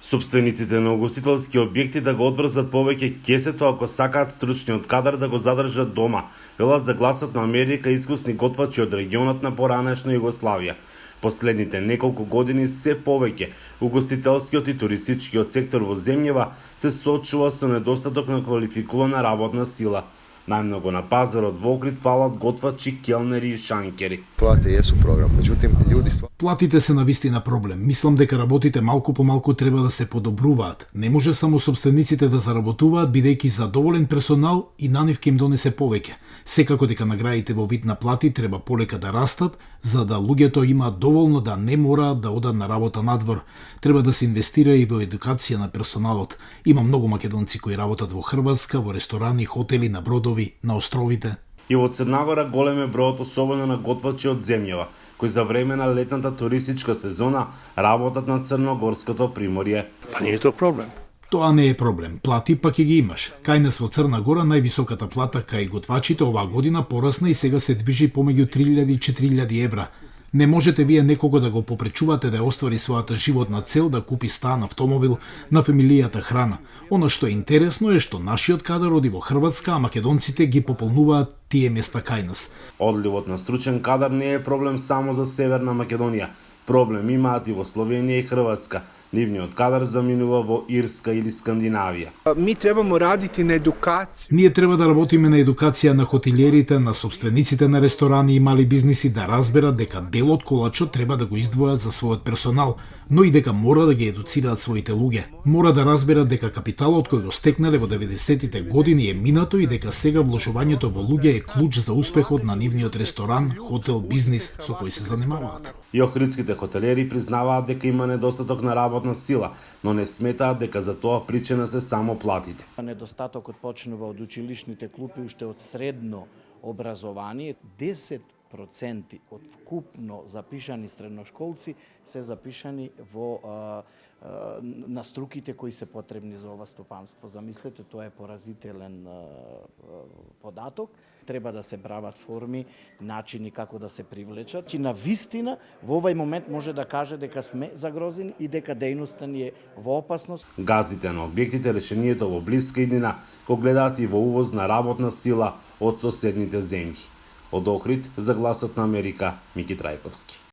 Собствениците на угостителски објекти да го одврзат повеќе кесето ако сакаат стручниот кадар да го задржат дома, велат за Гласот на Америка искусни готвачи од регионот на поранешна Југославија. Последните неколку години се повеќе угостителскиот и туристичкиот сектор во земјава се соочува со недостаток на квалификувана работна сила. Најмногу на пазарот во Охрид фалат готвачи, келнери и шанкери. Плате јесу програм, меѓутим луѓе Платите се навистина проблем. Мислам дека работите малку по малку треба да се подобруваат. Не може само собствениците да заработуваат бидејќи задоволен персонал и на нив ќе им донесе повеќе. Секако дека наградите во вид на плати треба полека да растат, за да луѓето имаат доволно да не мораат да одат на работа надвор. Треба да се инвестира и во едукација на персоналот. Има многу македонци кои работат во Хрватска, во ресторани, хотели, на бродови, на островите. И во Црнагора голем е бројот особено на готвачи од земјава, кои за време на летната туристичка сезона работат на Црногорското приморје. Па не е тоа проблем. Тоа не е проблем. Плати пак ќе ги имаш. Кај нас во Црна Гора највисоката плата кај готвачите оваа година порасна и сега се движи помеѓу 3000 и 4000 евра. Не можете вие некого да го попречувате да оствари својата животна цел да купи стан, автомобил, на фамилијата храна. Она што е интересно е што нашиот кадар оди во Хрватска, а македонците ги пополнуваат тие места кај нас. Одливот на стручен кадар не е проблем само за Северна Македонија. Проблем имаат и во Словенија и Хрватска. Нивниот кадар заминува во Ирска или Скандинавија. Ми требамо радити на едукација. Ние треба да работиме на едукација на хотелиерите, на собствениците на ресторани и мали бизниси да разберат дека дел од колачот треба да го издвојат за својот персонал, но и дека мора да ги едуцираат своите луѓе. Мора да разберат дека капиталот кој го стекнале во 90-тите години е минато и дека сега вложувањето во луѓе е клуч за успехот на нивниот ресторан, хотел, бизнис со кој се занимаваат. И охридските хотелери признаваат дека има недостаток на работна сила, но не сметаат дека за тоа причина се само платите. Недостатокот почнува од училишните клупи уште од средно образование. 10% од вкупно запишани средношколци се запишани во на струките кои се потребни за ова стопанство. Замислете, тоа е поразителен податок. Треба да се прават форми, начини како да се привлечат. И на вистина во овај момент може да каже дека сме загрозени и дека дејноста ни е во опасност. Газите на објектите решението во блиска иднина го гледаат и во увоз на работна сила од соседните земји. Од Охрид за Гласот на Америка, Мики Трајковски.